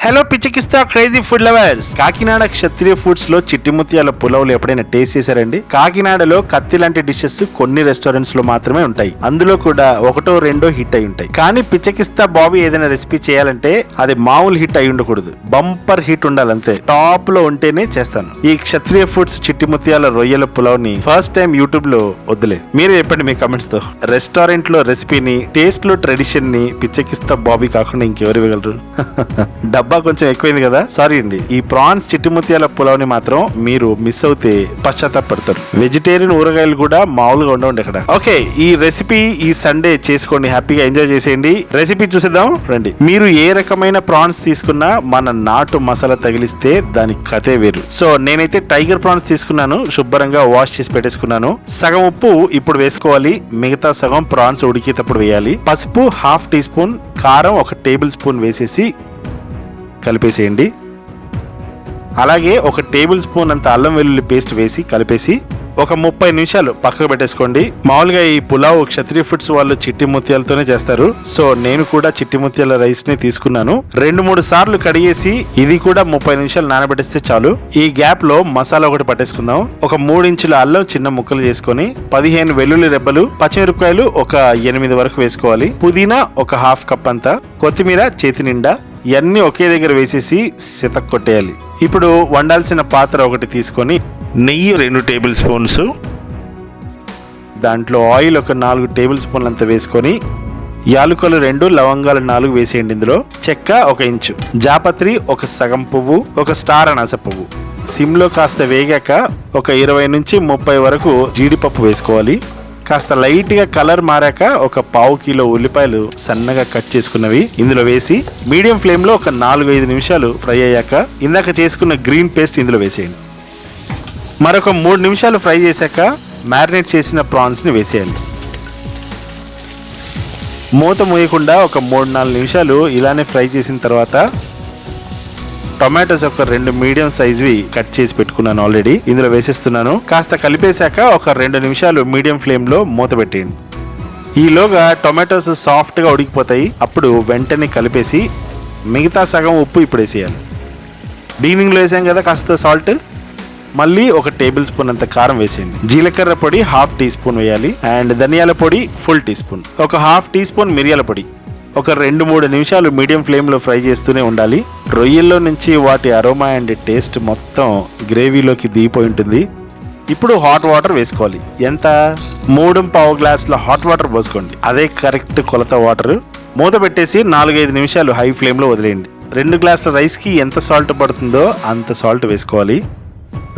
Hello పిచ్చికిస్తా crazy food lovers. Kakinada Kshatriya foods లో చిట్టి ముత్యాల పులావులు ఎప్పుడైనా టేస్ట్ చేశారండి? కాకినాడలో కత్తి లాంటి డిషెస్ కొన్ని రెస్టారెంట్స్ లో మాత్రమే ఉంటాయి. అందులో కూడా ఒకటో రెండో హిట్ అయి ఉంటాయి. కానీ పిచ్చికిస్తా బాబీ ఏదైనా రెసిపీ చేయాలంటే అది మామూలు హిట్ అయి ఉండకూడదు, బంపర్ హిట్ ఉండాలంతే. టాప్ లో ఉంటేనే చేస్తాను. ఈ క్షత్రియ ఫుడ్స్ చిట్టి ముత్యాల రొయ్యల పులావ్ ని ఫస్ట్ టైం యూట్యూబ్ లో వద్దులే, మీరే చెప్పండి మీ కమెంట్స్ తో. రెస్టారెంట్ లో రెసిపీని, టేస్ట్ లో ట్రెడిషన్ ని పిచ్చికిస్తా బాబీ కాకుండా ఇంకెవరు ఇవ్వగలరు? డబ్బా కొంచెం ఎక్కువైంది కదా, సారీ అండి. ఈ ప్రాన్స్ చిట్టి ముత్యాల పులావ్ ని మాత్రం మీరు మిస్ అవుతే పశ్చాత్తాపడతారు. వెజిటేరియన్ ఊరగాయలు కూడా మామూలుగా ఉండవు ఇక్కడ. ఓకే, ఈ రెసిపీ ఈ సండే చేసుకోండి, హ్యాపీగా ఎంజాయ్ చేసేయండి. రెసిపీ చూసేద్దాం రండి. మీరు ఏ రకమైన ప్రాన్స్ తీసుకున్నా మన నాటు మసాలా తగిలిస్తే దాని కథే వేరు. సో నేనైతే టైగర్ ప్రాన్స్ తీసుకున్నాను, శుభ్రంగా వాష్ చేసి పెట్టేసుకున్నాను. సగం ఉప్పు ఇప్పుడు వేసుకోవాలి, మిగతా సగం ప్రాన్స్ ఉడికేటప్పుడు వేయాలి. పసుపు 1/2 టీ స్పూన్, కారం 1 టేబుల్ స్పూన్ వేసేసి కలిపేసేయండి. అలాగే 1 టేబుల్ స్పూన్ అంత అల్లం వెల్లుల్లి పేస్ట్ వేసి కలిపేసి ఒక 30 నిమిషాలు పక్కకు పెట్టేసుకోండి. మామూలుగా ఈ పులావ్ క్షత్రియ ఫుడ్స్ వాళ్ళు చిట్టి ముత్యాలతోనే చేస్తారు. సో నేను కూడా చిట్టి ముత్యాల రైస్ ని తీసుకున్నాను. 2-3 సార్లు కడిగేసి ఇది కూడా 30 నిమిషాలు నానబెట్టేస్తే చాలు. ఈ గ్యాప్ లో మసాలా ఒకటి పట్టేసుకుందాం. ఒక 3 ఇంచుల అల్లం చిన్న ముక్కలు చేసుకొని, 15 వెల్లుల్లి రెబ్బలు, పచ్చిమిరపకాయలు ఒక 8 వరకు వేసుకోవాలి. పుదీనా ఒక 1/2 కప్ అంతా, కొత్తిమీర చేతి నిండా, ఇవన్నీ ఒకే దగ్గర వేసేసి సితక్ కొట్టేయాలి. ఇప్పుడు వండాల్సిన పాత్ర ఒకటి తీసుకొని నెయ్యి 2 టేబుల్ స్పూన్స్, దాంట్లో ఆయిల్ ఒక 4 టేబుల్ స్పూన్లు అంతా వేసుకొని, యాలకులు 2, లవంగాలు 4 వేసేయండి. ఇందులో చెక్క 1 ఇంచు, జాపత్రి ఒక సగం పువ్వు, ఒక స్టార్ అనాస పువ్వు. సిమ్లో కాస్త వేగాక ఒక 20 నుంచి 30 వరకు జీడిపప్పు వేసుకోవాలి. కాస్త లైట్ గా కలర్ మారాక ఒక 1/2 కిలో ఉల్లిపాయలు సన్నగా కట్ చేసుకున్నవి ఇందులో వేసి మీడియం ఫ్లేమ్ లో ఒక 4-5 నిమిషాలు ఫ్రై అయ్యాక ఇందాక చేసుకున్న గ్రీన్ పేస్ట్ ఇందులో వేసేయండి. మరొక 3 నిమిషాలు ఫ్రై చేశాక మ్యారినేట్ చేసిన ప్రాన్స్ ని వేసేయాలి. మూత మూయకుండా ఒక 3-4 నిమిషాలు ఇలానే ఫ్రై చేసిన తర్వాత టొమాటోస్ ఒక 2 మీడియం సైజ్వి కట్ చేసి పెట్టుకున్నాను ఆల్రెడీ, ఇందులో వేసేస్తున్నాను. కాస్త కలిపేశాక ఒక 2 నిమిషాలు మీడియం ఫ్లేమ్ లో మూత పెట్టేయండి. ఈలోగా టొమాటోస్ సాఫ్ట్ గా ఉడికిపోతాయి. అప్పుడు వెంటనే కలిపేసి మిగతా సగం ఉప్పు ఇప్పుడు వేసేయాలి. బిగినింగ్ లో వేసాం కదా కాస్త సాల్ట్, మళ్ళీ 1 టేబుల్ స్పూన్ అంత కారం వేసేయండి. జీలకర్ర పొడి 1/2 టీ స్పూన్ వేయాలి. అండ్ ధనియాల పొడి ఫుల్ టీ స్పూన్, ఒక 1/2 టీ స్పూన్ మిరియాల పొడి. ఒక 2-3 నిమిషాలు మీడియం ఫ్లేమ్ లో ఫ్రై చేస్తూనే ఉండాలి. రొయ్యల్లో నుంచి వాటి అరోమా అండ్ టేస్ట్ మొత్తం గ్రేవీలోకి దిగిపోయి ఉంటుంది. ఇప్పుడు హాట్ వాటర్ వేసుకోవాలి. ఎంత? 3.25 గ్లాసుల హాట్ వాటర్ పోసుకోండి, అదే కరెక్ట్ కొలత వాటర్. మూత పెట్టేసి 4-5 నిమిషాలు హై ఫ్లేమ్ లో వదిలేయండి. 2 గ్లాసుల రైస్ కి ఎంత సాల్ట్ పడుతుందో అంత సాల్ట్ వేసుకోవాలి.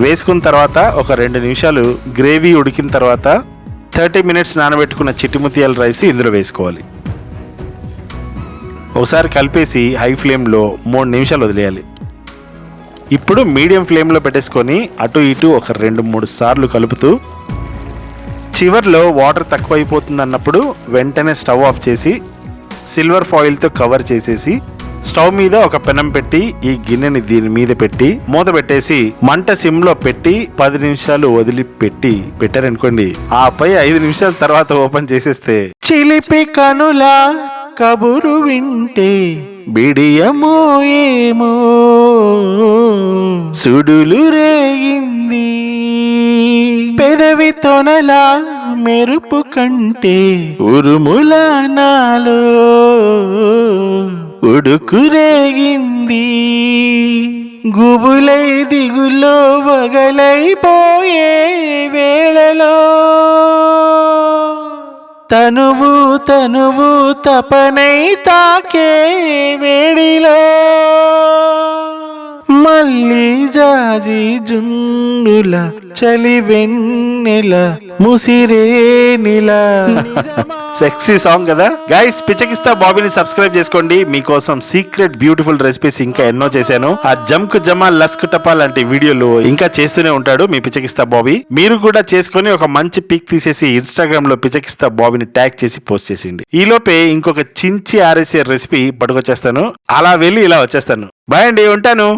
వేసుకున్న తర్వాత ఒక 2 నిమిషాలు గ్రేవీ ఉడికిన తర్వాత 30 మినిట్స్ నానబెట్టుకున్న చిట్టి ముత్యాల రైస్ ఇందులో వేసుకోవాలి. ఒకసారి కలిపేసి హై ఫ్లేమ్లో 3 నిమిషాలు వదిలేయాలి. ఇప్పుడు మీడియం ఫ్లేమ్లో పెట్టేసుకొని అటు ఇటు ఒక 2-3 సార్లు కలుపుతూ, చివర్లో వాటర్ తక్కువ అయిపోతుంది అన్నప్పుడు వెంటనే స్టవ్ ఆఫ్ చేసి సిల్వర్ ఫాయిల్తో కవర్ చేసేసి స్టవ్ మీద ఒక పెనం పెట్టి ఈ గిన్నెని దీని మీద పెట్టి మూత పెట్టేసి మంట సిమ్లో పెట్టి 10 నిమిషాలు వదిలి పెట్టారనుకోండి. ఆపై 5 నిమిషాల తర్వాత ఓపెన్ చేసేస్తే చిలిపి కనులా కబురు వింటే బిడియమో ఏమో సుడులు రేగింది, పెదవి తొనలా మెరుపు కంటే ఉరుముల నాలో ఉడుకు రేగింది, గుబులై దిగులో వగలైపోయే వేళలో తనువు తపనై తాకే వేడిలో మళ్ళీ జాజి జున్నుల చలి వెన్నెల ముసిరేనిలా. సెక్సీ సాంగ్ కదా గైస్. పిచ్చకిస్తా బాబీని సబ్స్క్రైబ్ చేసుకోండి, మీకోసం సీక్రెట్ బ్యూటిఫుల్ రెసిపీస్ ఇంకా ఎన్నో చేశాను. ఆ జంక్ జమా లస్క్ టపా లాంటి వీడియోలు ఇంకా చేస్తూనే ఉంటాడు మీ పిచ్చకిస్తా బాబీ. మీరు కూడా చేసుకొని ఒక మంచి పిక్ తీసేసి ఇన్స్టాగ్రామ్ లో పిచ్చకిస్తా బాబీని ట్యాగ్ చేసి పోస్ట్ చేసిండి. ఈ లోపే ఇంకొక చించి ఆరేసే రెసిపీ పట్టుకొచ్చేస్తాను. అలా వెళ్ళి ఇలా వచ్చేస్తాను. బాయ్ అండి, ఉంటాను.